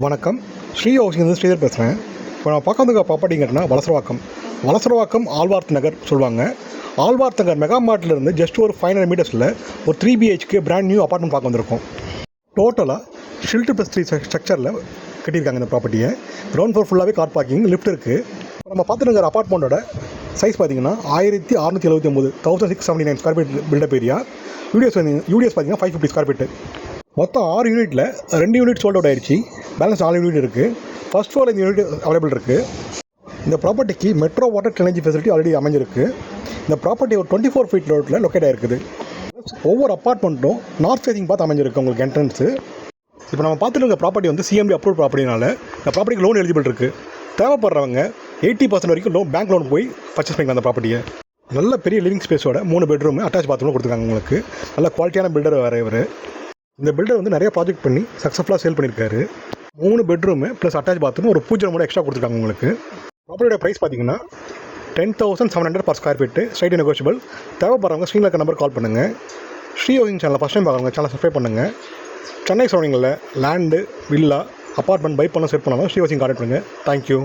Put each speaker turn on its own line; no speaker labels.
வணக்கம். ஸ்ரீ ஹவுசிங்லேருந்து ஸ்ரீதர் பேசுகிறேன். இப்போ நான் பார்க்க வந்த ப்ராப்பர்ட்டி கேட்டேன்னா வலசரவாக்கம் ஆழ்வார்த் நகர் சொல்லுவாங்க. ஆழ்வார்த் நகர் மெகா மார்ட்லேருந்து ஜஸ்ட் ஒரு 500 மீட்டர்ஸில் ஒரு 3 BHK பிராண்ட் நியூ அப்பார்ட்மெண்ட் பார்க்க வந்திருக்கோம். டோட்டலாக ஷில்ட் ப்ளஸ் 3 ஸ்ட்ரக்சரில் கட்டியிருக்காங்க இந்த ப்ராப்பர்ட்டியை. கிரவுண்ட் ஃப்ளோர் ஃபுல்லாகவே கார் பார்க்கிங், லிஃப்ட் இருக்குது. இப்போ நம்ம பார்த்துட்டு இருக்கிற அப்பார்ட்மெண்ட்டோட சைஸ் பார்த்தீங்கன்னா 1679 1679 square feet built up area. UDS பார்த்தீங்கன்னா 550 ஸ்கொயர் ஃபீட்டு. மொத்தம் 6 யூனிட்டில் 2 யூனிட் சோல்ட் அவுட் ஆயிடுச்சு. பேலன்ஸ் 4 யூனிட் இருக்குது. ஃபர்ஸ்ட் ஃப்ளோர் இந்த யூனிட் அவைலபிள் இருக்குது. இந்த ப்ராப்பர்ட்டிக்கு metro water drainage facility already அமைஞ்சிருக்கு. இந்த ப்ராப்பர்ட்டி ஒரு 24 ஃபீட் ரோட்டில் லொக்கேட் ஆகிருக்குது. ஒவ்வொரு அப்பார்ட்மெண்ட்டும் நார்த் ஃபேஸிங் பார்த்து அமைஞ்சிருக்கு உங்களுக்கு என்ட்ரன்ஸு. இப்போ நம்ம பார்த்துட்டு இருக்க ப்ராப்பர்ட்டி வந்து CMD அப்ரூவ் ப்ராப்பர்ட்டினால இந்த ப்ராப்பர்ட்டிக்கு லோன் எலிஜிபிள் இருக்குது. தேவைப்படுறவங்க 80% வரைக்கும் பேங்க் லோன் போய் பர்ச்சேஸ் பண்ணிக்கலாம் அந்த ப்ராப்பர்ட்டியை. நல்ல பெரிய லிவிங் ஸ்பேஸோட 3 பெட்ரூம் அட்டாச் பாத்ரூம் கொடுத்துருக்காங்க உங்களுக்கு. நல்ல குவாலிட்டியான பில்டர் வேறு இவர். இந்த பில்டர் வந்து நிறைய ப்ராஜெக்ட் பண்ணி சக்ஸஸ்ஃபுல்லாக சேல் பண்ணியிருக்காரு. 3 பெட்ரூமு ப்ளஸ் அட்டாச் பாத்ரூம் ஒரு பூஜை ரூமோட எக்ஸ்ட்ரா கொடுத்துருக்காங்க உங்களுக்கு. ப்ராப்பர்ட்டியோட ப்ரைஸ் பார்த்தீங்கன்னா 10,700 per square feet, slightly negotiable. தேவைப்படுறவங்க ஸ்க்ரீனில் இருக்க நம்பர் கால் பண்ணுங்கள். ஸ்ரீ ஹவுசிங் சேனலை ஃபஸ்ட் டைம் பார்க்குறவங்க சேனலை சப்ஸ்கிரைப் பண்ணுங்கள். சென்னை சரௌண்டிங்கில் லேண்டு, வில்லா, அப்பார்ட்மெண்ட் பை பண்ண செட் பண்ணாலும் ஸ்ரீ ஹவுசிங் கான்டாக்ட் பண்ணுங்கள். தேங்க்யூ.